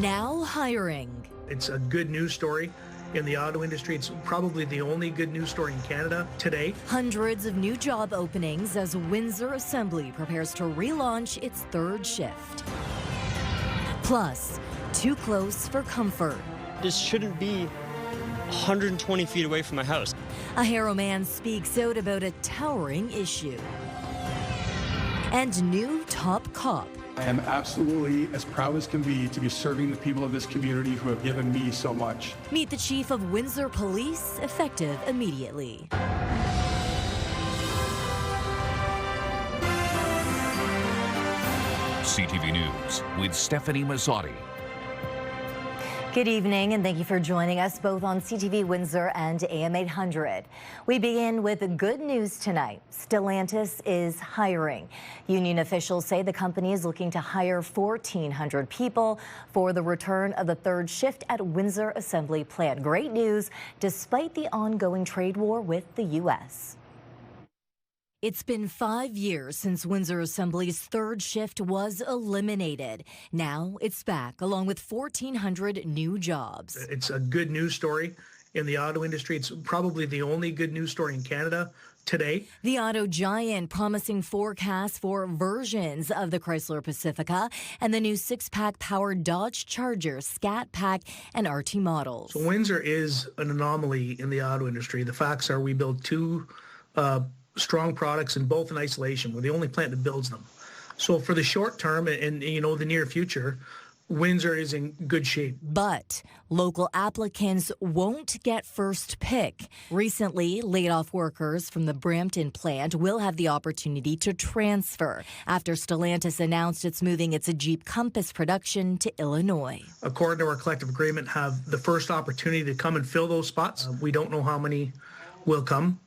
now hiring. It's a good news story in the auto industry. It's probably the only good news story in Canada today. Hundreds of new job openings as Windsor Assembly prepares to relaunch its third shift. Plus, too close for comfort. This shouldn't be 120 feet away from my house. A Harrow man speaks out about a towering issue. And new top cop. I am absolutely as proud as can be to be serving the people of this community who have given me so much. Meet the chief of Windsor Police, effective immediately. CTV News with Stefanie Masotti. Good evening, and thank you for joining us both on CTV Windsor and AM 800. We begin with good news tonight. Stellantis is hiring. Union officials say the company is looking to hire 1,400 people for the return of the third shift at Windsor Assembly Plant. Great news, despite the ongoing trade war with the U.S. It's been 5 years since Windsor Assembly's third shift was eliminated. Now it's back, along with 1,400 new jobs. It's a good news story in the auto industry. It's probably the only good news story in Canada today. The auto giant promising forecasts for versions of the Chrysler Pacifica and the new six-pack powered Dodge Charger, Scat Pack, and RT models. So Windsor is an anomaly in the auto industry. The facts are we build two strong products and both in isolation. We're the only plant that builds them. So for the short term and the near future, Windsor is in good shape. But local applicants won't get first pick. Recently, laid-off workers from the Brampton plant will have the opportunity to transfer after Stellantis announced it's moving its Jeep Compass production to Illinois. According to our collective agreement, have the first opportunity to come and fill those spots. We don't know how many will come.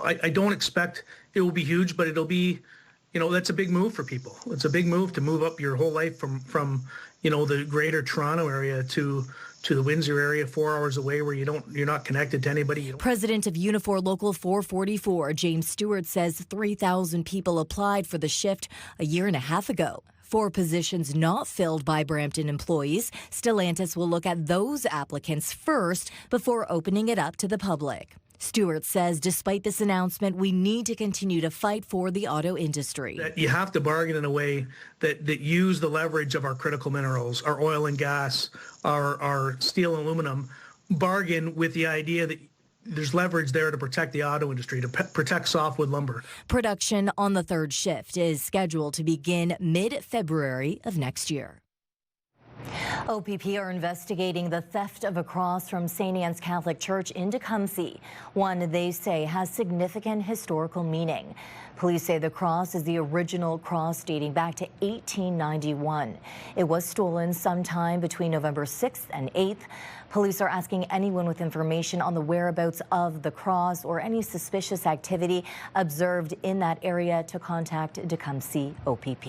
I don't expect it will be huge, but it'll be, that's a big move for people. It's a big move to move up your whole life from the greater Toronto area to the Windsor area, 4 hours away where you're not connected to anybody. President of Unifor Local 444, James Stewart, says 3,000 people applied for the shift a year and a half ago. 4 positions not filled by Brampton employees. Stellantis will look at those applicants first before opening it up to the public. Stewart says despite this announcement, we need to continue to fight for the auto industry. That you have to bargain in a way that use the leverage of our critical minerals, our oil and gas, our steel and aluminum, bargain with the idea that there's leverage there to protect the auto industry, to protect softwood lumber. Production on the third shift is scheduled to begin mid-February of next year. OPP are investigating the theft of a cross from St. Anne's Catholic Church in Tecumseh, one they say has significant historical meaning. Police say the cross is the original cross dating back to 1891. It was stolen sometime between November 6th and 8th. Police are asking anyone with information on the whereabouts of the cross or any suspicious activity observed in that area to contact Tecumseh OPP.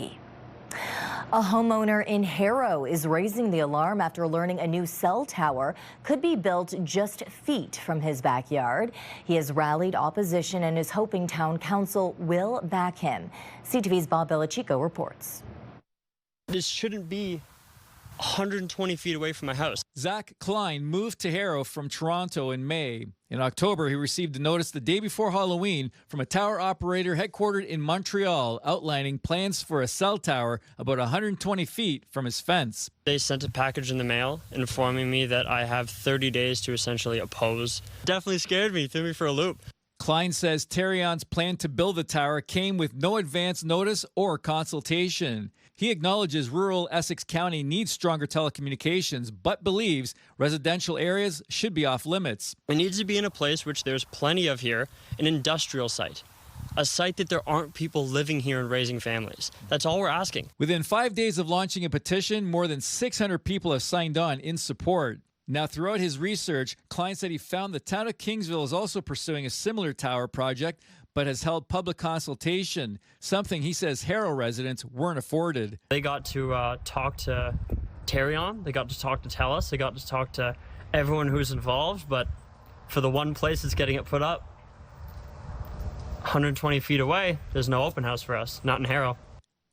A homeowner in Harrow is raising the alarm after learning a new cell tower could be built just feet from his backyard. He has rallied opposition and is hoping town council will back him. CTV's Bob Belichico reports. This shouldn't be 120 feet away from my house. Zach Klein moved to Harrow from Toronto in May. In October, he received a notice the day before Halloween from a tower operator headquartered in Montreal outlining plans for a cell tower about 120 feet from his fence. They sent a package in the mail informing me that I have 30 days to essentially oppose. Definitely scared me, threw me for a loop. Klein says Terrion's plan to build the tower came with no advance notice or consultation. He acknowledges rural Essex County needs stronger telecommunications, but believes residential areas should be off limits. It needs to be in a place which there's plenty of here, an industrial site. A site that there aren't people living here and raising families. That's all we're asking. Within 5 days of launching a petition, more than 600 people have signed on in support. Now, throughout his research, Klein said he found the town of Kingsville is also pursuing a similar tower project, but has held public consultation, something he says Harrow residents weren't afforded. They got to talk to Terrion, they got to talk to TELUS, they got to talk to everyone who's involved, but for the one place that's getting it put up, 120 feet away, there's no open house for us, not in Harrow.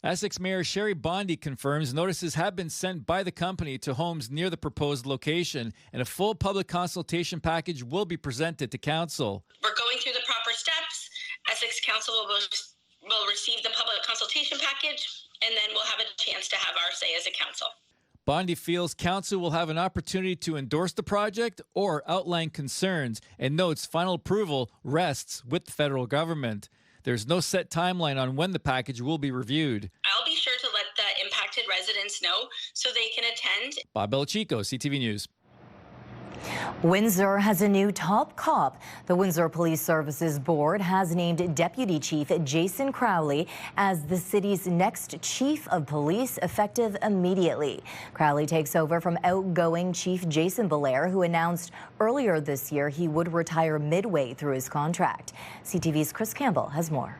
Essex Mayor Sherry Bondi confirms notices have been sent by the company to homes near the proposed location, and a full public consultation package will be presented to council. We're going through the proper steps. Essex Council will receive the public consultation package, and then we'll have a chance to have our say as a council. Bondi feels council will have an opportunity to endorse the project or outline concerns, and notes final approval rests with the federal government. There's no set timeline on when the package will be reviewed. I'll be sure to let the impacted residents know so they can attend. Bob Belichico, CTV News. Windsor has a new top cop. The Windsor Police Services Board has named Deputy Chief Jason Crowley as the city's next Chief of Police, effective immediately. Crowley takes over from outgoing Chief Jason Belair, who announced earlier this year he would retire midway through his contract. CTV's Chris Campbell has more.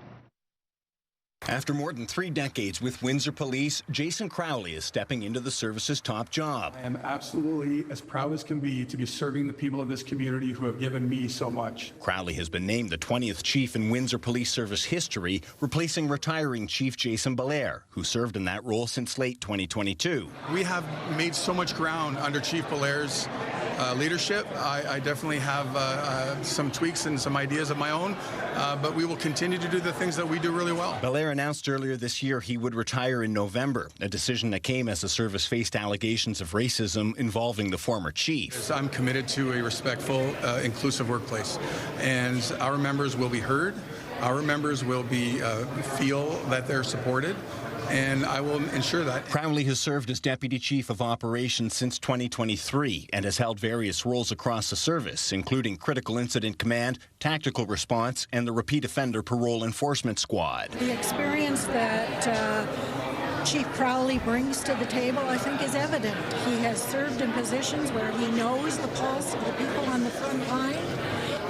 After more than 3 decades with Windsor Police, Jason Crowley is stepping into the service's top job. I am absolutely as proud as can be to be serving the people of this community who have given me so much. Crowley has been named the 20th chief in Windsor Police Service history, replacing retiring Chief Jason Belair, who served in that role since late 2022. We have made so much ground under Chief Belair's leadership. I definitely have some tweaks and some ideas of my own, but we will continue to do the things that we do really well. Belair announced earlier this year he would retire in November, a decision that came as the service faced allegations of racism involving the former chief. I'm committed to a respectful, inclusive workplace, and our members will be heard. Our members will feel that they're supported, and I will ensure that. Crowley has served as Deputy Chief of Operations since 2023 and has held various roles across the service, including Critical Incident Command, Tactical Response, and the Repeat Offender Parole Enforcement Squad. The experience that Chief Crowley brings to the table, I think, is evident. He has served in positions where he knows the pulse of the people on the front line.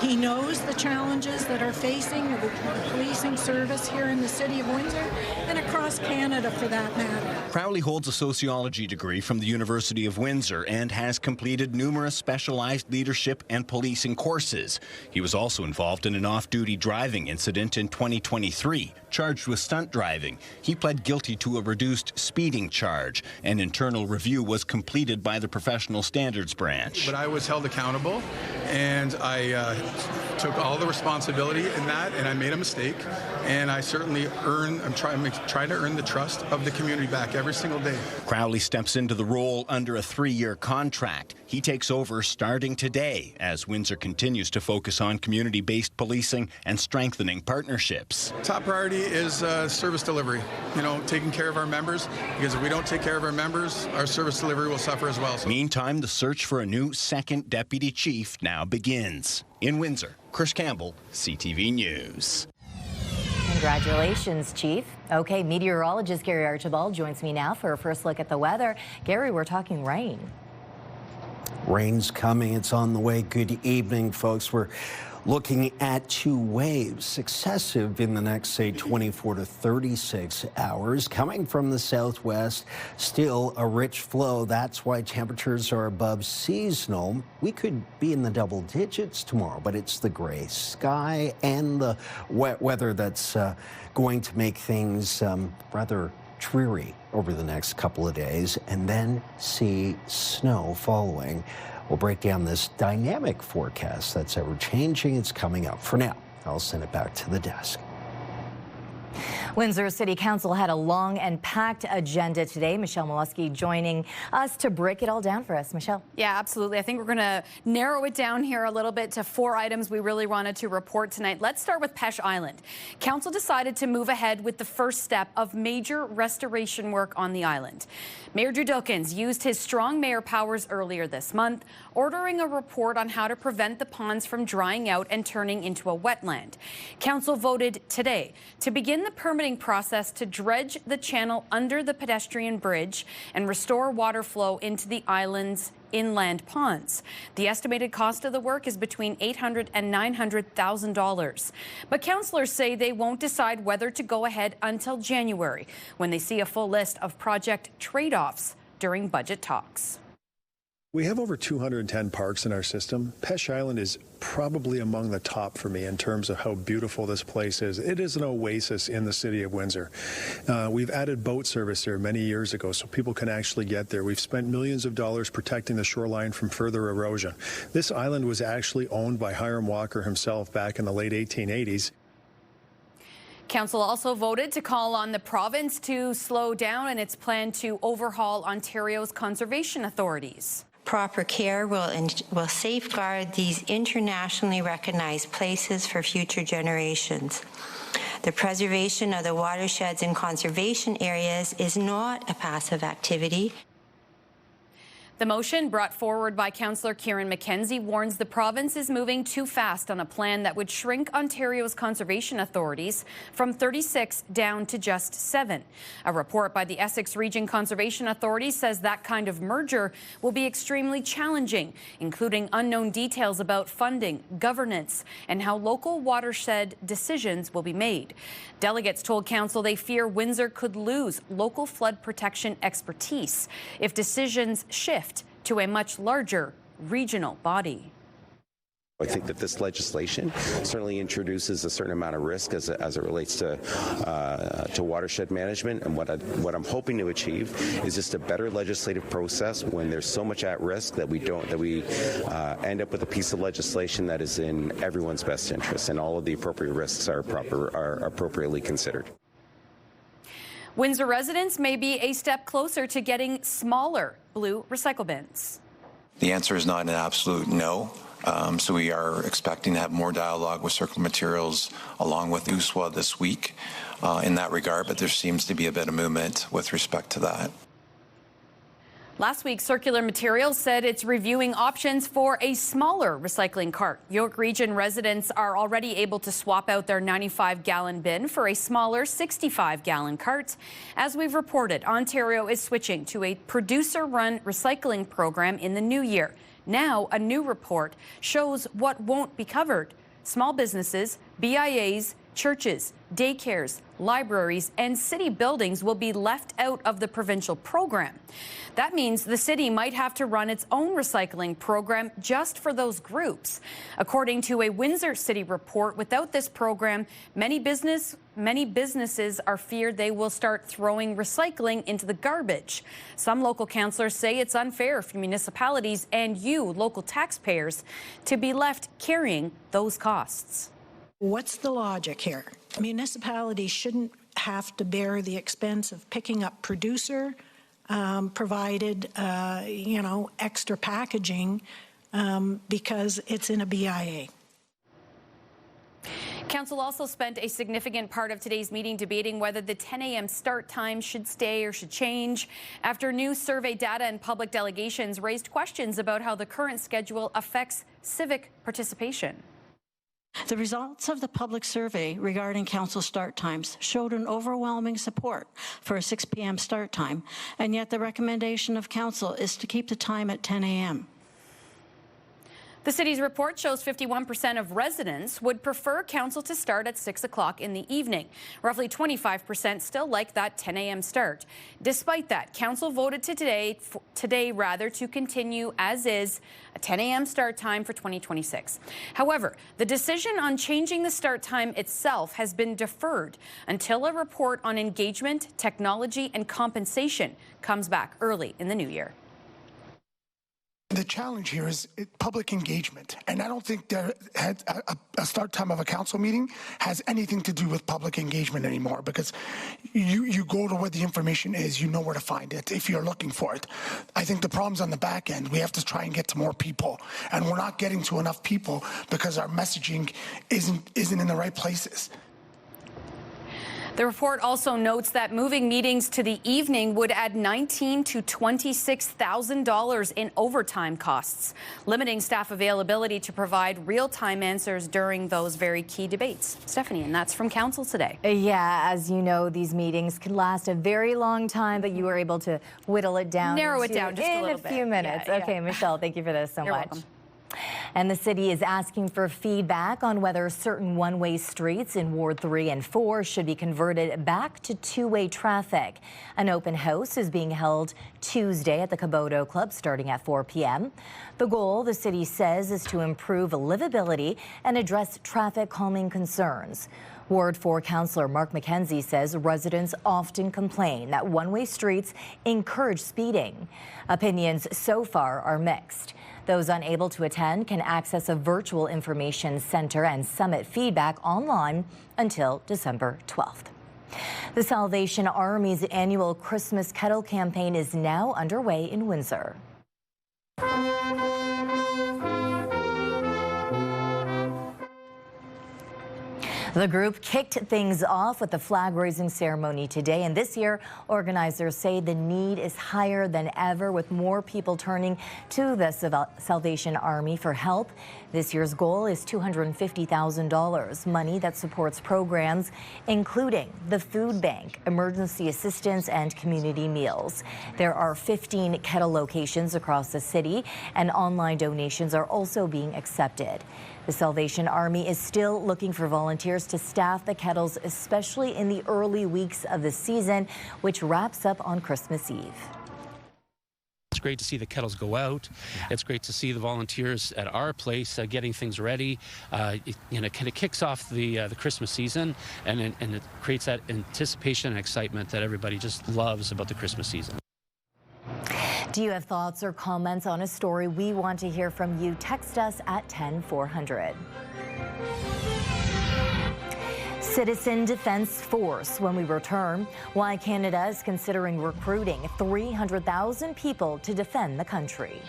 He knows the challenges that are facing the policing service here in the city of Windsor and across Canada, for that matter. Crowley holds a sociology degree from the University of Windsor and has completed numerous specialized leadership and policing courses. He was also involved in an off-duty driving incident in 2023, charged with stunt driving. He pled guilty to a reduced speeding charge. An internal review was completed by the Professional Standards Branch. But I was held accountable, and I took all the responsibility in that, and I made a mistake, and I certainly I'm trying to earn the trust of the community back every single day. Crowley steps into the role under a 3-year contract. He takes over starting today as Windsor continues to focus on community-based policing and strengthening partnerships. Top priority is service delivery, taking care of our members, because if we don't take care of our members, our service delivery will suffer as well. Meantime, the search for a new second deputy chief now begins. In Windsor, Chris Campbell, CTV News. Congratulations, Chief. Okay, meteorologist Gary Archibald joins me now for a first look at the weather. Gary, we're talking rain. Rain's coming. It's on the way. Good evening, folks. We're looking at 2 waves, successive in the next, say, 24 to 36 hours, coming from the southwest. Still a rich flow. That's why temperatures are above seasonal. We could be in the double digits tomorrow, but it's the gray sky and the wet weather that's going to make things rather dreary over the next couple of days, and then see snow following. We'll break down this dynamic forecast that's ever changing. It's coming up. For now, I'll send it back to the desk. Windsor City Council had a long and packed agenda today. Michelle Molesky joining us to break it all down for us. Michelle. Yeah, absolutely. I think we're going to narrow it down here a little bit to 4 items we really wanted to report tonight. Let's start with Peche Island. Council decided to move ahead with the first step of major restoration work on the island. Mayor Drew Dilkens used his strong mayor powers earlier this month, ordering a report on how to prevent the ponds from drying out and turning into a wetland. Council voted today to begin the permitting process to dredge the channel under the pedestrian bridge and restore water flow into the island's inland ponds. The estimated cost of the work is between $800,000 and $900,000. But councillors say they won't decide whether to go ahead until January, when they see a full list of project trade-offs during budget talks. We have over 210 parks in our system. Peche Island is probably among the top for me in terms of how beautiful this place is. It is an oasis in the city of Windsor. We've added boat service there many years ago so people can actually get there. We've spent millions of dollars protecting the shoreline from further erosion. This island was actually owned by Hiram Walker himself back in the late 1880s. Council also voted to call on the province to slow down in its plan to overhaul Ontario's conservation authorities. Proper care will safeguard these internationally recognized places for future generations. The preservation of the watersheds and conservation areas is not a passive activity. The motion, brought forward by Councillor Kieran McKenzie, warns the province is moving too fast on a plan that would shrink Ontario's conservation authorities from 36 down to just 7. A report by the Essex Region Conservation Authority says that kind of merger will be extremely challenging, including unknown details about funding, governance, and how local watershed decisions will be made. Delegates told Council they fear Windsor could lose local flood protection expertise if decisions shift to a much larger regional body. I think that this legislation certainly introduces a certain amount of risk as it relates to watershed management, and what I'm hoping to achieve is just a better legislative process when there's so much at risk that we end up with a piece of legislation that is in everyone's best interest, and all of the appropriate risks are appropriately considered. Windsor residents may be a step closer to getting smaller blue recycle bins. The answer is not an absolute no. So we are expecting to have more dialogue with Circular Materials along with USWA this week in that regard, but there seems to be a bit of movement with respect to that. Last week, Circular Materials said it's reviewing options for a smaller recycling cart. York Region residents are already able to swap out their 95-gallon bin for a smaller 65-gallon cart. As we've reported, Ontario is switching to a producer-run recycling program in the new year. Now, a new report shows what won't be covered. Small businesses, BIAs, churches, daycares, libraries, and city buildings will be left out of the provincial program. That means the city might have to run its own recycling program just for those groups. According to a Windsor City report, without this program, many businesses are feared they will start throwing recycling into the garbage. Some local councillors say it's unfair for municipalities and you, local taxpayers, to be left carrying those costs. What's the logic here? Municipalities shouldn't have to bear the expense of picking up producer provided, extra packaging because it's in a BIA. Council also spent a significant part of today's meeting debating whether the 10 a.m. start time should stay or should change after new survey data and public delegations raised questions about how the current schedule affects civic participation. The results of the public survey regarding council start times showed an overwhelming support for a 6 p.m. start time, and yet the recommendation of council is to keep the time at 10 a.m. The city's report shows 51% of residents would prefer council to start at 6 o'clock in the evening. Roughly 25% still like that 10 a.m. start. Despite that, council voted today to continue as is a 10 a.m. start time for 2026. However, the decision on changing the start time itself has been deferred until a report on engagement, technology, and compensation comes back early in the new year. The challenge here is public engagement, and I don't think a start time of a council meeting has anything to do with public engagement anymore, because you go to where the information is, you know where to find it if you're looking for it. I think the problem's on the back end. We have to try and get to more people, and we're not getting to enough people because our messaging isn't in the right places. The report also notes that moving meetings to the evening would add $19,000 to $26,000 in overtime costs, limiting staff availability to provide real-time answers during those very key debates. Stefanie, and that's from council today. Yeah, as you know, these meetings can last a very long time, but you were able to whittle it down. Narrow it down just a little bit. In a few minutes. Yeah. Okay, Michelle, thank you for this so You're much. Welcome. And the city is asking for feedback on whether certain one-way streets in Ward 3 and 4 should be converted back to two-way traffic. An open house is being held Tuesday at the Caboto Club starting at 4 p.m. The goal, the city says, is to improve livability and address traffic calming concerns. Ward 4 Councillor Mark McKenzie says residents often complain that one-way streets encourage speeding. Opinions so far are mixed. Those unable to attend can access a virtual information center and submit feedback online until December 12th. The Salvation Army's annual Christmas Kettle campaign is now underway in Windsor. The group kicked things off with the flag-raising ceremony today, and this year, organizers say the need is higher than ever, with more people turning to the Salvation Army for help. This year's goal is $250,000, money that supports programs including the food bank, emergency assistance, and community meals. There are 15 kettle locations across the city, and online donations are also being accepted. The Salvation Army is still looking for volunteers to staff the kettles, especially in the early weeks of the season, which wraps up on Christmas Eve. It's great to see the kettles go out. It's great to see the volunteers at our place getting things ready. It kind of kicks off the Christmas season, and it creates that anticipation and excitement that everybody just loves about the Christmas season. Do you have thoughts or comments on a story? We want to hear from you. Text us at 10400. Citizen Defense Force. When we return, why Canada is considering recruiting 300,000 people to defend the country.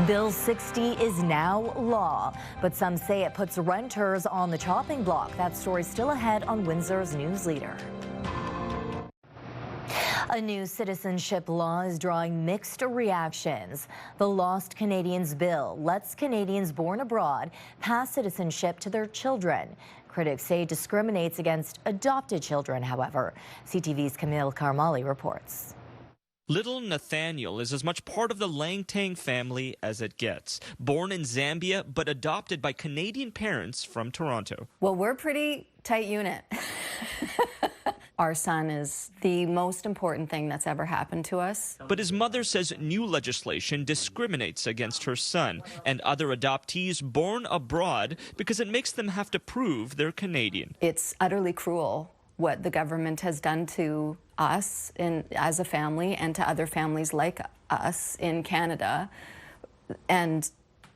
Bill 60 is now law, but some say it puts renters on the chopping block. That story still ahead on Windsor's News Leader. A new citizenship law is drawing mixed reactions. The Lost Canadians Bill lets Canadians born abroad pass citizenship to their children. Critics say it discriminates against adopted children, however. CTV's Camille Carmali reports. Little Nathaniel is as much part of the Langtang family as it gets. Born in Zambia, but adopted by Canadian parents from Toronto. Well, we're a pretty tight unit. Our son is the most important thing that's ever happened to us. But his mother says new legislation discriminates against her son and other adoptees born abroad because it makes them have to prove they're Canadian. It's utterly cruel what the government has done to us as a family and to other families like us in Canada. And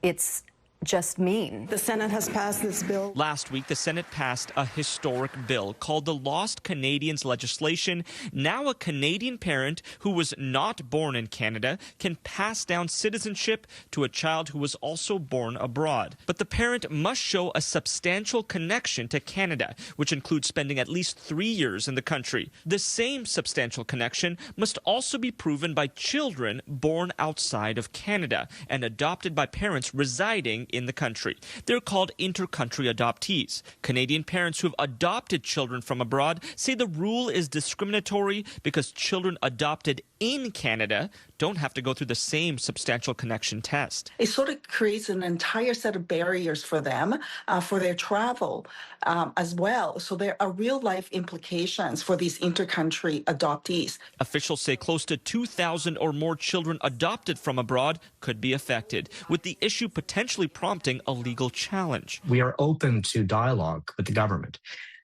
it's just mean. The Senate has passed this bill. Last week, the Senate passed a historic bill called the Lost Canadians legislation. Now a Canadian parent who was not born in Canada can pass down citizenship to a child who was also born abroad. But the parent must show a substantial connection to Canada, which includes spending at least 3 years in the country. The same substantial connection must also be proven by children born outside of Canada and adopted by parents residing in the country. They're called inter-country adoptees. Canadian parents who have adopted children from abroad say the rule is discriminatory because children adopted in Canada don't have to go through the same substantial connection test. It sort of creates an entire set of barriers for them, for their travel as well. So there are real life implications for these inter-country adoptees. Officials say close to 2,000 or more children adopted from abroad could be affected, with the issue potentially prompting a legal challenge. We are open to dialogue with the government.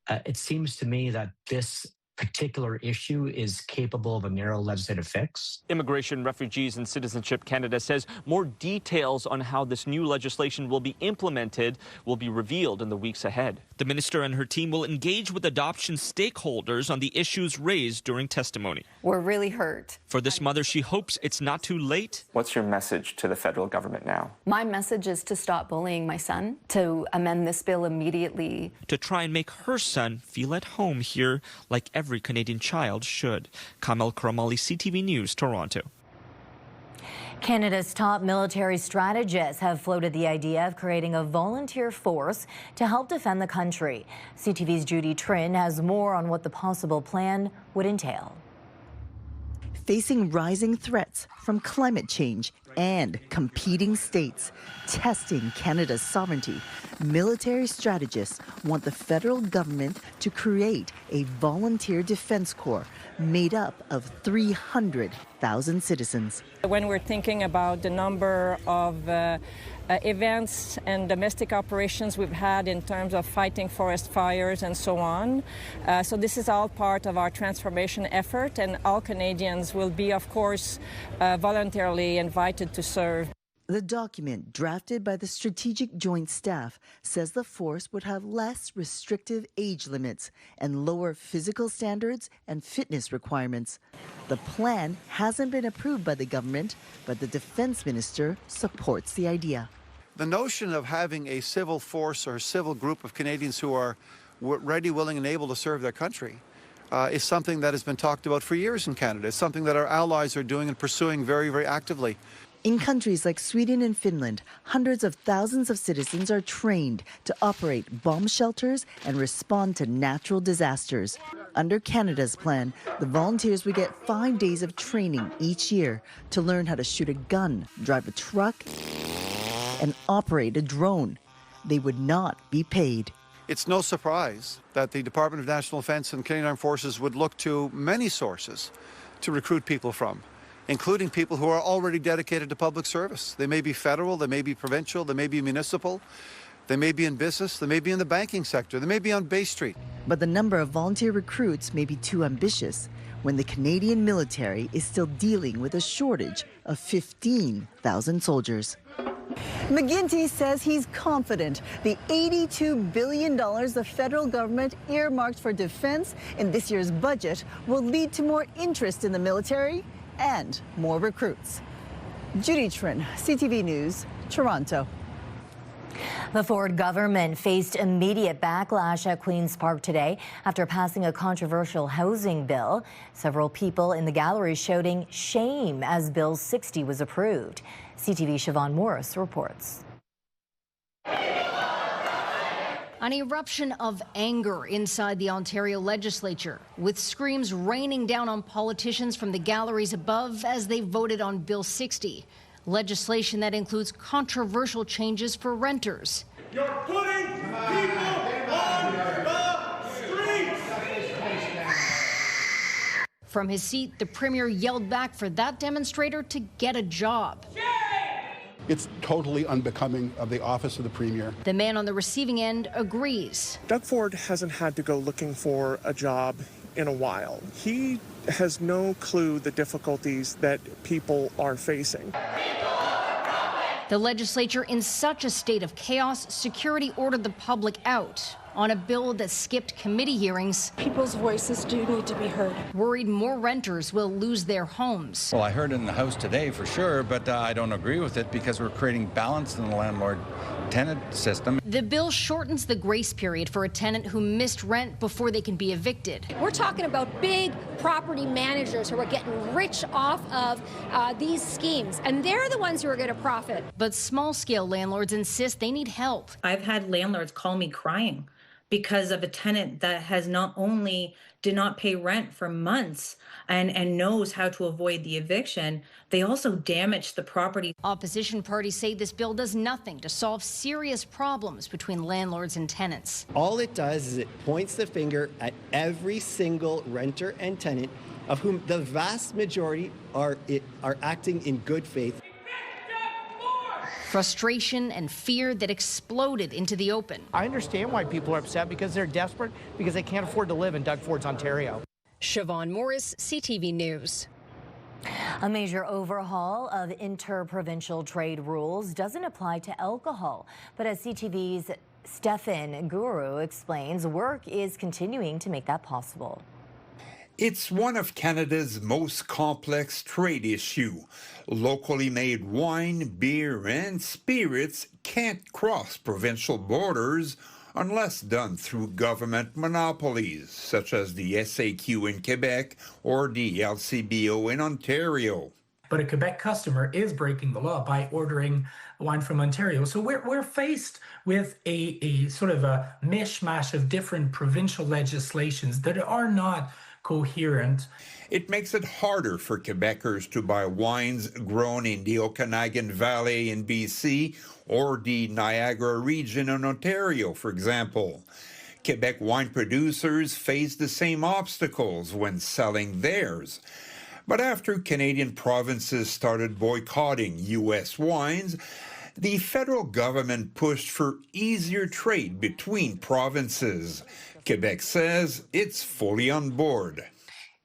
It seems to me that this particular issue is capable of a narrow legislative fix. Immigration, Refugees and Citizenship Canada says more details on how this new legislation will be implemented will be revealed in the weeks ahead. The minister and her team will engage with adoption stakeholders on the issues raised during testimony. We're really hurt. For this mother, she hopes it's not too late. What's your message to the federal government now? My message is to stop bullying my son, to amend this bill immediately. To try and make her son feel at home here like every Canadian child should. Kamel Karamali, CTV News, Toronto. Canada's top military strategists have floated the idea of creating a volunteer force to help defend the country. CTV's Judy Trin has more on what the possible plan would entail. Facing rising threats from climate change, and competing states, testing Canada's sovereignty. Military strategists want the federal government to create a volunteer defense corps made up of 300,000 citizens. When we're thinking about the number of events and domestic operations we've had in terms of fighting forest fires and so on. So this is all part of our transformation effort, and all Canadians will be, of course, voluntarily invited to serve. The document, drafted by the Strategic Joint Staff, says the force would have less restrictive age limits and lower physical standards and fitness requirements. The plan hasn't been approved by the government, but the Defense Minister supports the idea. The notion of having a civil force or civil group of Canadians who are ready, willing, and able to serve their country is something that has been talked about for years in Canada. It's something that our allies are doing and pursuing very, very actively. In countries like Sweden and Finland, hundreds of thousands of citizens are trained to operate bomb shelters and respond to natural disasters. Under Canada's plan, the volunteers would get 5 days of training each year to learn how to shoot a gun, drive a truck, and operate a drone. They would not be paid. It's no surprise that the Department of National Defence and Canadian Armed Forces would look to many sources to recruit people from, including people who are already dedicated to public service. They may be federal, they may be provincial, they may be municipal, they may be in business, they may be in the banking sector, they may be on Bay Street. But the number of volunteer recruits may be too ambitious when the Canadian military is still dealing with a shortage of 15,000 soldiers. McGuinty says he's confident the $82 billion the federal government earmarked for defense in this year's budget will lead to more interest in the military and more recruits. Judy Trin, CTV News, Toronto. The Ford government faced immediate backlash at Queen's Park today after passing a controversial housing bill. Several people in the gallery shouting shame as Bill 60 was approved. CTV Siobhan Morris reports. An eruption of anger inside the Ontario legislature, with screams raining down on politicians from the galleries above as they voted on Bill 60, legislation that includes controversial changes for renters. You're putting people on the streets! From his seat, the Premier yelled back for that demonstrator to get a job. It's totally unbecoming of the office of the Premier. The man on the receiving end agrees. Doug Ford hasn't had to go looking for a job in a while. He has no clue the difficulties that people are facing. The legislature in such a state of chaos, security ordered the public out on a bill that skipped committee hearings. People's voices do need to be heard. Worried more renters will lose their homes. Well, I heard it in the House today for sure, but I don't agree with it because we're creating balance in the landlord-tenant system. The bill shortens the grace period for a tenant who missed rent before they can be evicted. We're talking about big property managers who are getting rich off of these schemes, and they're the ones who are going to profit. But small-scale landlords insist they need help. I've had landlords call me crying because of a tenant that has not only did not pay rent for months and knows how to avoid the eviction, they also damaged the property. Opposition parties say this bill does nothing to solve serious problems between landlords and tenants. All it does is it points the finger at every single renter and tenant, of whom the vast majority are acting in good faith. Frustration and fear that exploded into the open. I understand why people are upset because they're desperate because they can't afford to live in Doug Ford's Ontario. Siobhan Morris, CTV News. A major overhaul of interprovincial trade rules doesn't apply to alcohol, but as CTV's Stefanie Guru explains, work is continuing to make that possible. It's one of Canada's most complex trade issues. Locally made wine, beer, and spirits can't cross provincial borders unless done through government monopolies, such as the SAQ in Quebec or the LCBO in Ontario. But a Quebec customer is breaking the law by ordering wine from Ontario. So we're faced with a sort of a mishmash of different provincial legislations that are not coherent. It makes it harder for Quebecers to buy wines grown in the Okanagan Valley in BC or the Niagara region in Ontario, for example. Quebec wine producers face the same obstacles when selling theirs. But after Canadian provinces started boycotting U.S. wines, the federal government pushed for easier trade between provinces. Quebec says it's fully on board.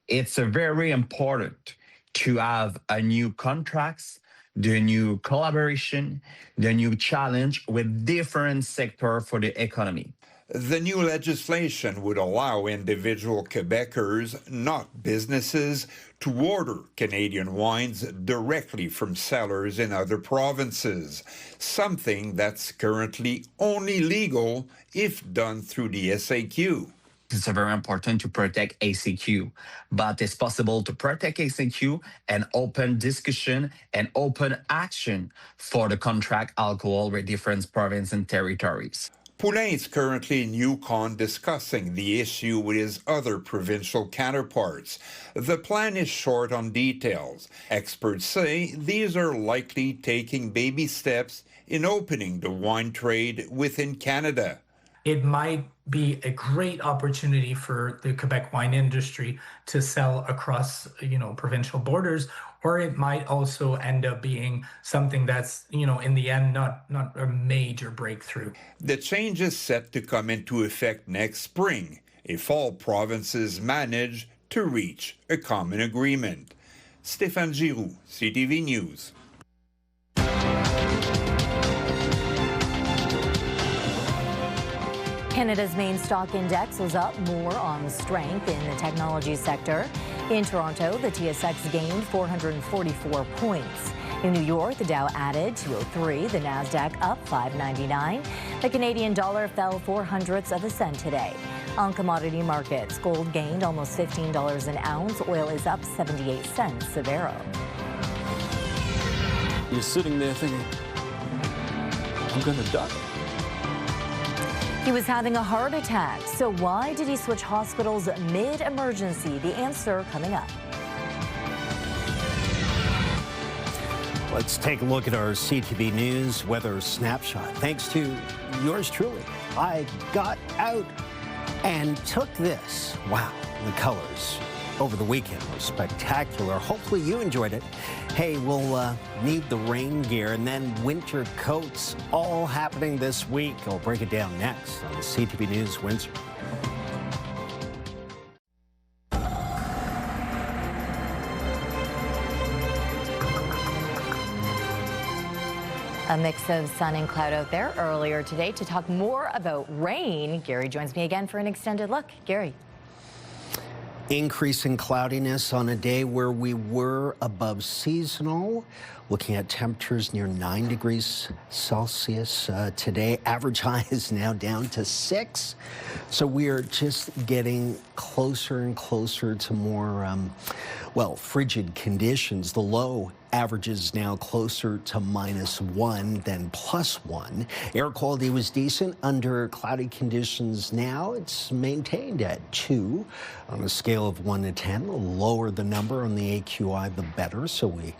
It's very important to have a new contracts, the new collaboration, the new challenge with different sectors for the economy. The new legislation would allow individual Quebecers, not businesses, to order Canadian wines directly from sellers in other provinces, something that's currently only legal if done through the SAQ. It's very important to protect ACQ, but it's possible to protect ACQ and open discussion and open action for the contract alcohol with different provinces and territories. Poulain is currently in Yukon discussing the issue with his other provincial counterparts. The plan is short on details. Experts say these are likely taking baby steps in opening the wine trade within Canada. It might be a great opportunity for the Quebec wine industry to sell across, provincial borders, or it might also end up being something that's, in the end, not a major breakthrough. The change is set to come into effect next spring if all provinces manage to reach a common agreement. Stéphane Giroux, CTV News. Canada's main stock index was up more on strength in the technology sector. In Toronto, the TSX gained 444 points. In New York, the Dow added 203, the Nasdaq up 599. The Canadian dollar fell 0.04 cents today. On commodity markets, gold gained almost $15 an ounce. Oil is up 78 cents a barrel. You're sitting there thinking, I'm going to die. He was having a heart attack. So why did he switch hospitals mid-emergency? The answer coming up. Let's take a look at our CTV News weather snapshot. Thanks to yours truly, I got out and took this. Wow, the colors over the weekend were spectacular. Hopefully you enjoyed it. Hey, we'll need the rain gear and then winter coats all happening this week. I'll break it down next on the CTV News Windsor. A mix of sun and cloud out there earlier today. To talk more about rain, Gary joins me again for an extended look. Gary. Increasing cloudiness on a day where we were above seasonal. Looking at temperatures near 9 degrees Celsius today. Average high is now down to 6. So we are just getting closer and closer to more, frigid conditions. The low averages now closer to -1 than +1. Air quality was decent under cloudy conditions. Now it's maintained at 2 on a scale of 1 to 10. The lower the number on the AQI, the better. So we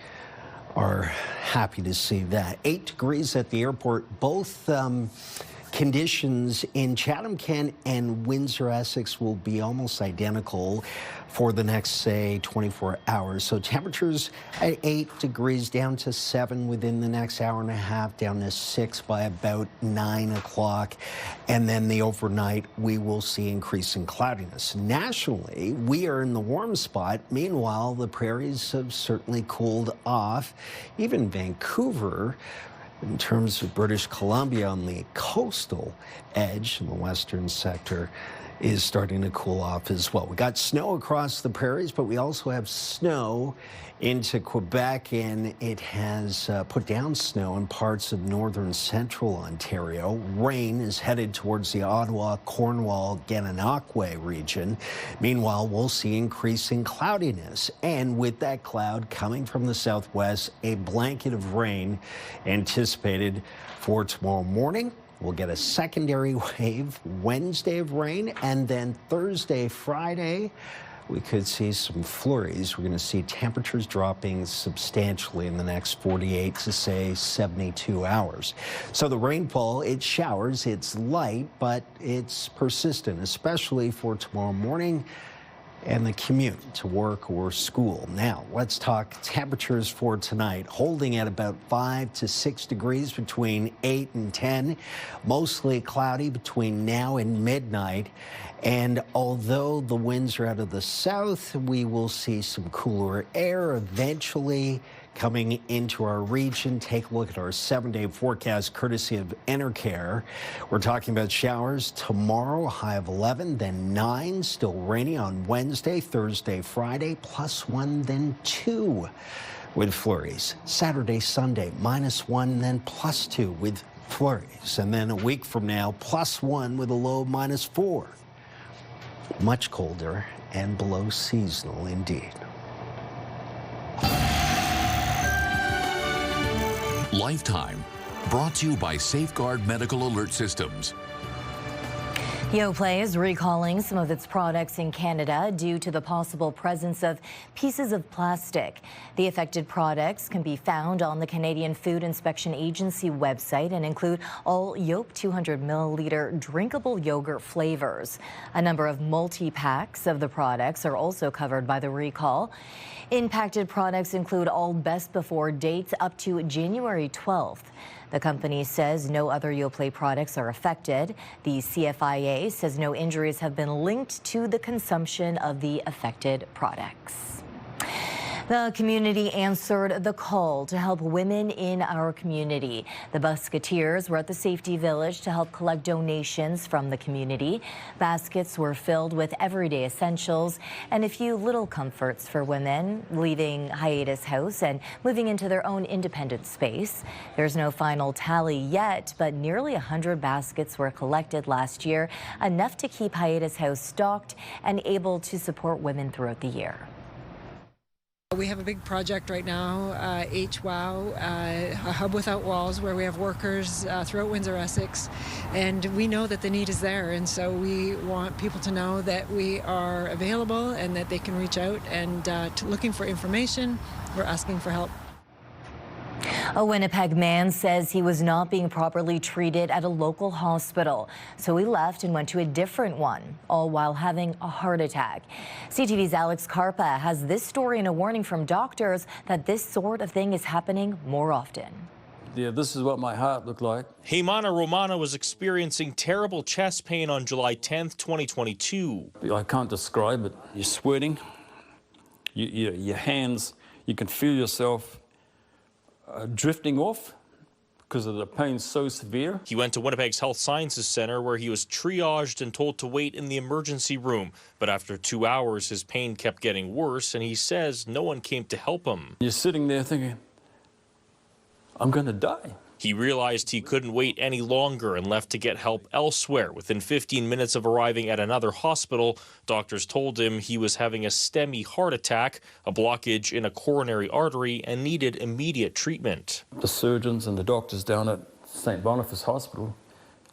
are happy to see that. 8 degrees at the airport. Both conditions in Chatham-Kent and Windsor-Essex will be almost identical for the next, say, 24 hours. So temperatures at 8 degrees down to 7 within the next hour and a half, down to 6 by about 9 o'clock. And then the overnight, we will see increasing cloudiness. Nationally, we are in the warm spot. Meanwhile, the prairies have certainly cooled off. Even Vancouver, in terms of British Columbia on the coastal edge in the western sector, is starting to cool off as well. We got snow across the prairies, but we also have snow into Quebec, and it has put down snow in parts of northern central Ontario. Rain is headed towards the Ottawa, Cornwall, Gananoque region. Meanwhile, we'll see increasing cloudiness, and with that cloud coming from the southwest, a blanket of rain anticipated for tomorrow morning. We'll get a secondary wave Wednesday of rain, and then Thursday, Friday, we could see some flurries. We're going to see temperatures dropping substantially in the next 48 to, say, 72 hours. So the rainfall, it showers, it's light, but it's persistent, especially for tomorrow morning and the commute to work or school. Now, let's talk temperatures for tonight, holding at about 5 to 6 degrees between 8 and 10, mostly cloudy between now and midnight. And although the winds are out of the south, we will see some cooler air eventually coming into our region. Take a look at our 7-day forecast courtesy of Enercare. We're talking about showers tomorrow, a high of 11, then 9, still rainy on Wednesday, Thursday, Friday, +1, then 2 with flurries. Saturday, Sunday, -1, then +2 with flurries. And then a week from now, +1 with a low of -4. Much colder and below seasonal indeed. Lifetime, brought to you by Safeguard Medical Alert Systems. Yoplait is recalling some of its products in Canada due to the possible presence of pieces of plastic. The affected products can be found on the Canadian Food Inspection Agency website and include all Yope 200 milliliter drinkable yogurt flavors. A number of multi-packs of the products are also covered by the recall. Impacted products include all best before dates up to January 12th. The company says no other Yoplait products are affected. The CFIA says no injuries have been linked to the consumption of the affected products. The community answered the call to help women in our community. The Musketeers were at the Safety Village to help collect donations from the community. Baskets were filled with everyday essentials and a few little comforts for women leaving Hiatus House and moving into their own independent space. There's no final tally yet, but nearly 100 baskets were collected last year, enough to keep Hiatus House stocked and able to support women throughout the year. We have a big project right now, HWOW, a hub without walls, where we have workers throughout Windsor, Essex, and we know that the need is there, and so we want people to know that we are available and that they can reach out and looking for information. We're asking for help. A Winnipeg man says he was not being properly treated at a local hospital, so he left and went to a different one, all while having a heart attack. CTV's Alex Karpa has this story and a warning from doctors that this sort of thing is happening more often. Yeah, this is what my heart looked like. Heymana Romana was experiencing terrible chest pain on July 10th, 2022. I can't describe it. You're sweating, your hands, you can feel yourself drifting off because of the pain so severe. He went to Winnipeg's Health Sciences Centre where he was triaged and told to wait in the emergency room. But after 2 hours, his pain kept getting worse, and he says no one came to help him. You're sitting there thinking, I'm going to die. He realized he couldn't wait any longer and left to get help elsewhere. Within 15 minutes of arriving at another hospital, doctors told him he was having a STEMI heart attack, a blockage in a coronary artery, and needed immediate treatment. The surgeons and the doctors down at St. Boniface Hospital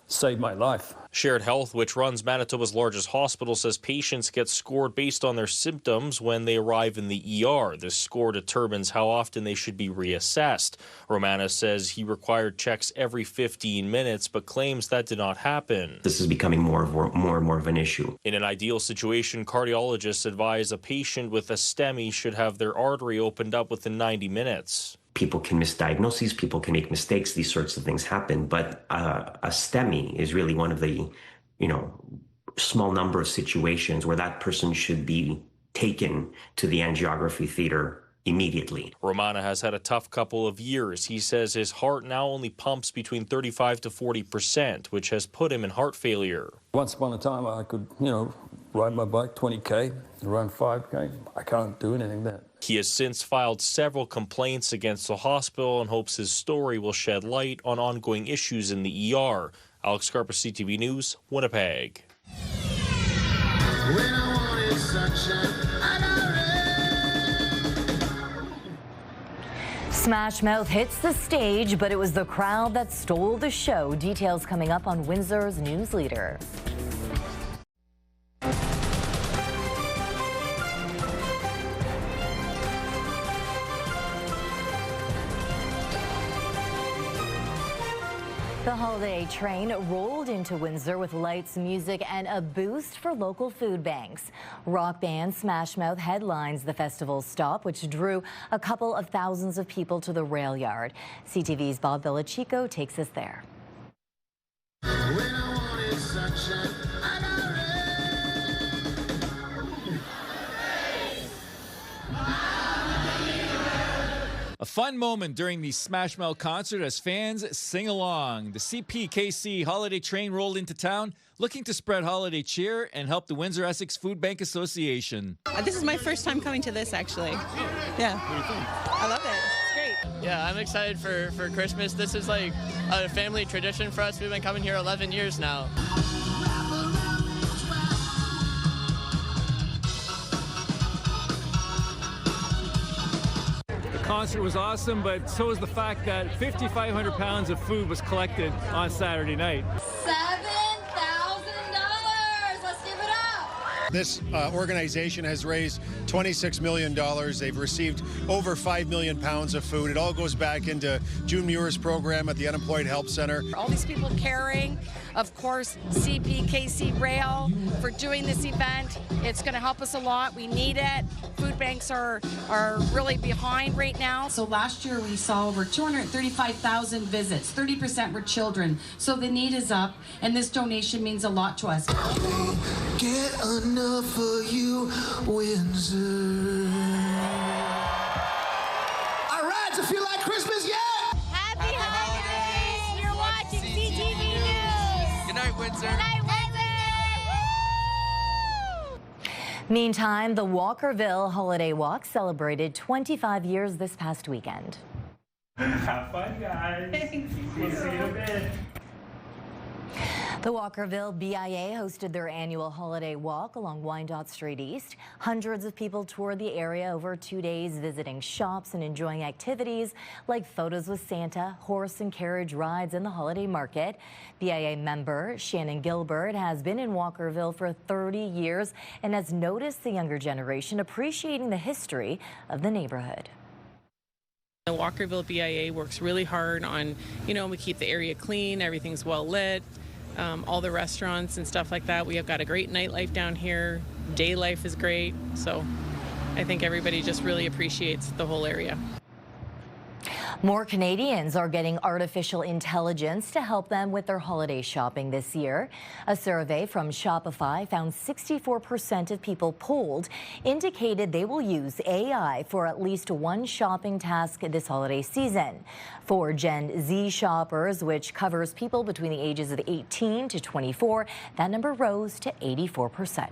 saved my life. Shared Health, which runs Manitoba's largest hospital, says patients get scored based on their symptoms when they arrive in the ER. This score determines how often they should be reassessed. Romana says he required checks every 15 minutes, but claims that did not happen. This is becoming more and more of an issue. In an ideal situation, cardiologists advise a patient with a STEMI should have their artery opened up within 90 minutes. People can misdiagnose these, people can make mistakes, these sorts of things happen, but a STEMI is really one of the, small number of situations where that person should be taken to the angiography theater immediately. Romana has had a tough couple of years. He says his heart now only pumps between 35 to 40%, which has put him in heart failure. Once upon a time, I could, ride my bike 20K, run 5K. I can't do anything then. He has since filed several complaints against the hospital and hopes his story will shed light on ongoing issues in the ER. Alex Karpa, CTV News, Winnipeg. Smash Mouth hits the stage, but it was the crowd that stole the show. Details coming up on Windsor's News Leader. The holiday train rolled into Windsor with lights, music, and a boost for local food banks. Rock band Smash Mouth headlines the festival's stop, which drew a couple of thousands of people to the rail yard. CTV's Bob Belichico takes us there. A fun moment during the Smash Mouth concert as fans sing along. The CPKC holiday train rolled into town, looking to spread holiday cheer and help the Windsor Essex Food Bank Association. This is my first time coming to this, actually. Yeah. What do you think? I love it. It's great. Yeah, I'm excited for Christmas. This is like a family tradition for us. We've been coming here 11 years now. The concert was awesome, but so was the fact that 5,500 pounds of food was collected on Saturday night. $7,000! Let's give it up! This organization has raised $26 million. They've received over 5 million pounds of food. It all goes back into June Muir's program at the Unemployed Help Center. All these people caring, of course, CPKC Rail for doing this event. It's going to help us a lot. We need it. Food banks are really behind right now. So last year we saw over 235,000 visits. 30% were children. So the need is up, and this donation means a lot to us. Get enough of you, Windsor. All right, does it feel like Christmas yet? Happy holidays! You're watching CTV News. Good night, Windsor. Good night, Windsor. Meantime, the Walkerville Holiday Walk celebrated 25 years this past weekend. Have fun, guys. We'll see you in a bit. The Walkerville BIA hosted their annual holiday walk along Wyandotte Street East. Hundreds of people toured the area over 2 days, visiting shops and enjoying activities like photos with Santa, horse and carriage rides, and the holiday market. BIA member Shannon Gilbert has been in Walkerville for 30 years and has noticed the younger generation appreciating the history of the neighborhood. The Walkerville BIA works really hard on, we keep the area clean, everything's well lit. All the restaurants and stuff like that. We have got a great nightlife down here. Day life is great. So I think everybody just really appreciates the whole area. More Canadians are getting artificial intelligence to help them with their holiday shopping this year. A survey from Shopify found 64% of people polled indicated they will use AI for at least one shopping task this holiday season. For Gen Z shoppers, which covers people between the ages of 18 to 24, that number rose to 84%.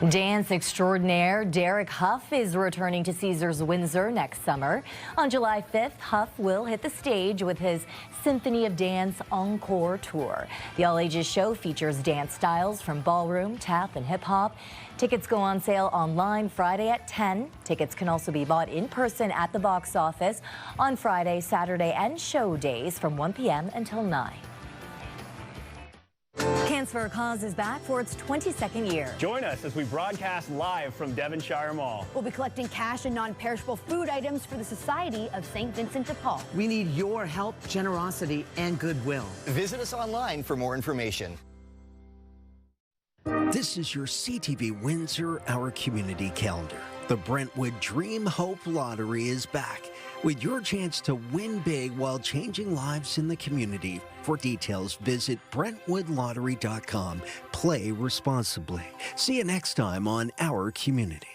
Dance extraordinaire Derek Huff is returning to Caesars Windsor next summer. On July 5th, Huff will hit the stage with his Symphony of Dance Encore Tour. The all-ages show features dance styles from ballroom, tap, and hip-hop. Tickets go on sale online Friday at 10. Tickets can also be bought in person at the box office on Friday, Saturday, and show days from 1 p.m. until 9. Cans for a Cause is back for its 22nd year. Join us as we broadcast live from Devonshire Mall. We'll be collecting cash and non-perishable food items for the Society of St. Vincent de Paul. We need your help, generosity, and goodwill. Visit us online for more information. This is your CTV Windsor Our Community Calendar. The Brentwood Dream Hope Lottery is back with your chance to win big while changing lives in the community. For details, visit BrentwoodLottery.com. Play responsibly. See you next time on Our Community.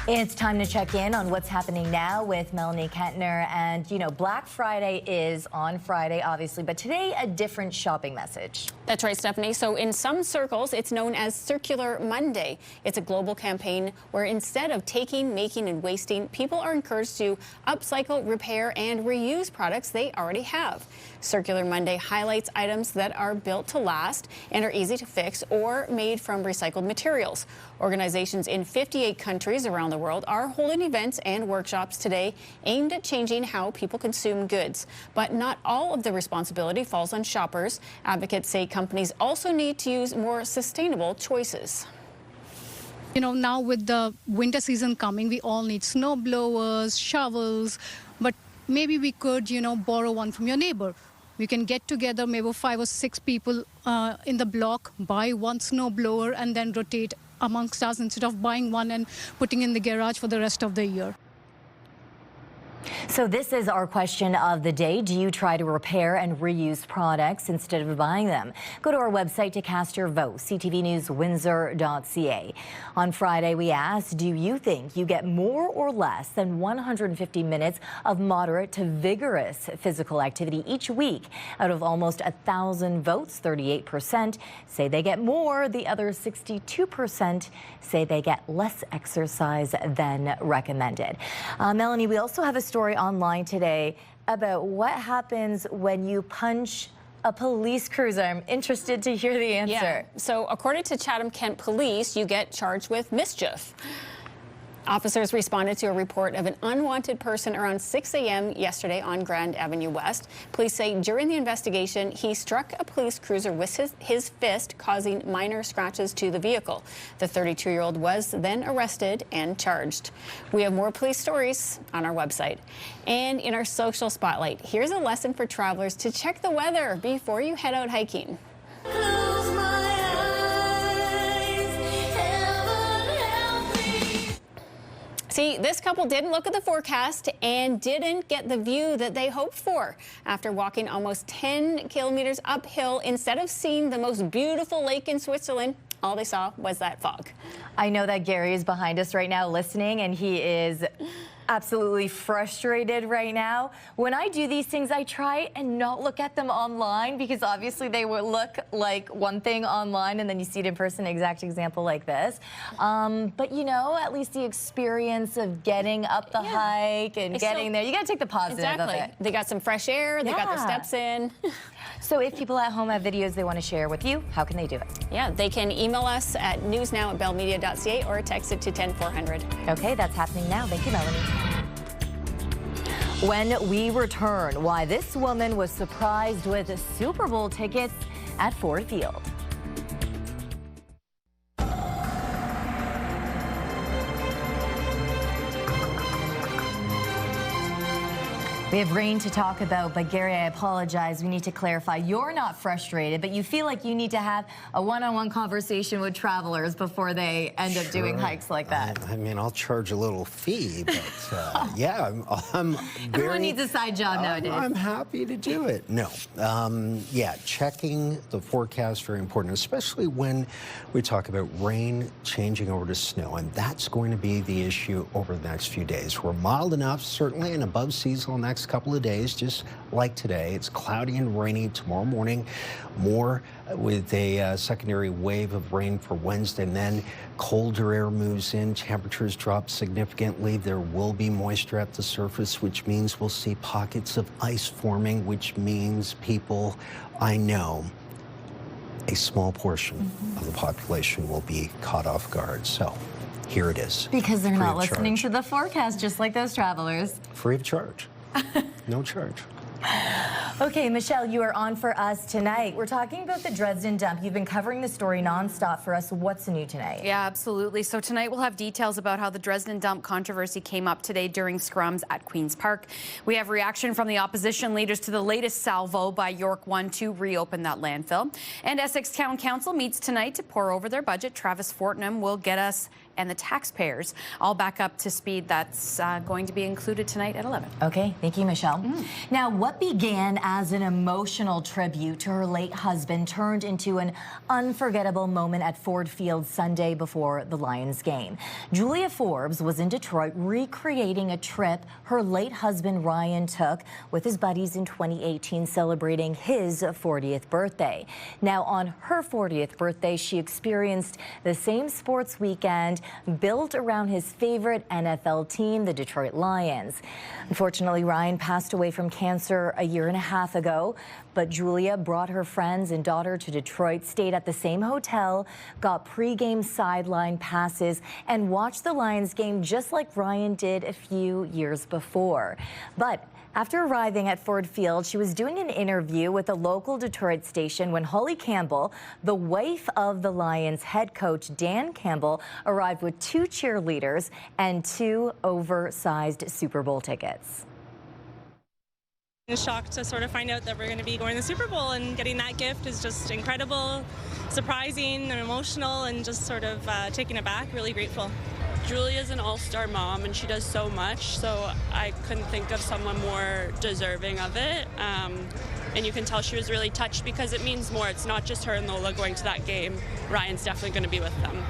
It's time to check in on what's happening now with Melanie Kentner. And, Black Friday is on Friday, obviously, but today a different shopping message. That's right, Stephanie. So in some circles, it's known as Circular Monday. It's a global campaign where instead of taking, making, and wasting, people are encouraged to upcycle, repair, and reuse products they already have. Circular Monday highlights items that are built to last and are easy to fix or made from recycled materials. Organizations in 58 countries around the world are holding events and workshops today aimed at changing how people consume goods. But not all of the responsibility falls on shoppers. Advocates say companies also need to use more sustainable choices. You know, now with the winter season coming, we all need snow blowers, shovels, but maybe we could, borrow one from your neighbor. We can get together, maybe 5 or 6 people in the block, buy one snow blower, and then rotate amongst us instead of buying one and putting in the garage for the rest of the year. So this is our question of the day. Do you try to repair and reuse products instead of buying them? Go to our website to cast your vote, ctvnewswindsor.ca. On Friday, we asked, do you think you get more or less than 150 minutes of moderate to vigorous physical activity each week? Out of almost 1,000 votes, 38% say they get more. The other 62% say they get less exercise than recommended. Melanie, we also have a story online today about what happens when you punch a police cruiser. I'm interested to hear the answer. Yeah. So according to Chatham-Kent Police, you get charged with mischief. Officers responded to a report of an unwanted person around 6 a.m. yesterday on Grand Avenue West. Police say during the investigation, he struck a police cruiser with his fist, causing minor scratches to the vehicle. The 32-year-old was then arrested and charged. We have more police stories on our website. And in our social spotlight, here's a lesson for travelers to check the weather before you head out hiking. See, this couple didn't look at the forecast and didn't get the view that they hoped for. After walking almost 10 kilometers uphill, instead of seeing the most beautiful lake in Switzerland, all they saw was that fog. I know that Gary is behind us right now listening, and he is absolutely frustrated right now. When I do these things, I try and not look at them online, because obviously they will look like one thing online and then you see it in person, exact example like this. But at least the experience of getting up the hike and getting there, you gotta take the positive of it. They got some fresh air, they got their steps in. So if people at home have videos they want to share with you, how can they do it? Yeah, they can email us at newsnow@bellmedia.ca or text it to 10400. Okay, that's happening now. Thank you, Melanie. When we return, why this woman was surprised with Super Bowl tickets at Ford Field. We have rain to talk about, but Gary, I apologize. We need to clarify. You're not frustrated, but you feel like you need to have a one-on-one conversation with travelers before they end up doing hikes like that. I mean, I'll charge a little fee, but yeah, I'm very... Everyone needs a side job nowadays. I'm happy to do it. No. Yeah, checking the forecast, very important, especially when we talk about rain changing over to snow, and that's going to be the issue over the next few days. We're mild enough, certainly, and above seasonal next couple of days, just like today. It's cloudy and rainy tomorrow morning, more with a secondary wave of rain for Wednesday, and then colder air moves in, temperatures drop significantly. There will be moisture at the surface, which means we'll see pockets of ice forming, which means people, I know, a small portion of the population will be caught off guard. So here it is. Because they're not listening to the forecast, just like those travelers. Free of charge. No charge. Okay, Michelle, you are on for us tonight. We're talking about the Dresden dump. You've been covering the story nonstop for us. What's new tonight? Yeah, absolutely. So tonight we'll have details about how the Dresden dump controversy came up today during scrums at Queen's Park. We have reaction from the opposition leaders to the latest salvo by York 1 to reopen that landfill. And Essex Town Council meets tonight to pour over their budget. Travis Fortnum will get us and the taxpayers. All back up to speed. That's going to be included tonight at 11. Okay, thank you, Michelle. Now, what began as an emotional tribute to her late husband turned into an unforgettable moment at Ford Field Sunday before the Lions game. Julia Forbes was in Detroit recreating a trip her late husband Ryan took with his buddies in 2018, celebrating his 40th birthday. Now, on her 40th birthday, she experienced the same sports weekend built around his favorite NFL team, the Detroit Lions. Unfortunately, Ryan passed away from cancer a year and a half ago, but Julia brought her friends and daughter to Detroit, stayed at the same hotel, got pregame sideline passes, and watched the Lions game just like Ryan did a few years before. But after arriving at Ford Field, she was doing an interview with a local Detroit station when Holly Campbell, the wife of the Lions head coach Dan Campbell, arrived with 2 cheerleaders and 2 oversized Super Bowl tickets. I'm shocked to sort of find out that we're going to be going to the Super Bowl, and getting that gift is just incredible, surprising and emotional, and just sort of taken aback, really grateful. Julia's an all-star mom, and she does so much, so I couldn't think of someone more deserving of it. And you can tell she was really touched because it means more. It's not just her and Lola going to that game. Ryan's definitely going to be with them.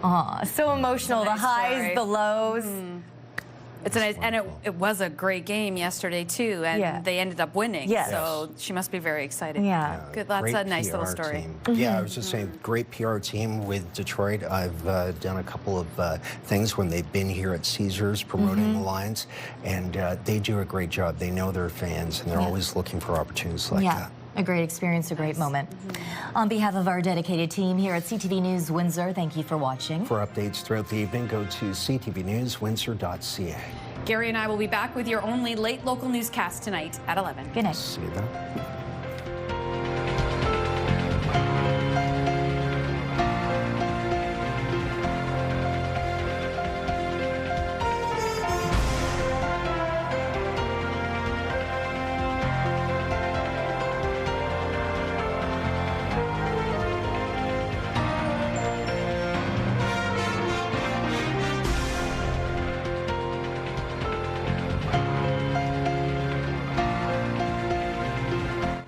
Aw, so emotional, Nice the highs, story. the lows. It's a nice, and it was a great game yesterday too, and they ended up winning. Yes. So she must be very excited. Yeah. Good. That's Great a nice PR little story. team. Yeah, I was just saying, great PR team with Detroit. I've done a couple of things when they've been here at Caesars promoting the Lions, and they do a great job. They know their fans, and they're always looking for opportunities like that. A great experience, a great moment. On behalf of our dedicated team here at CTV News Windsor, thank you for watching. For updates throughout the evening, go to ctvnewswindsor.ca. Gary and I will be back with your only late local newscast tonight at 11. Good night. See you then.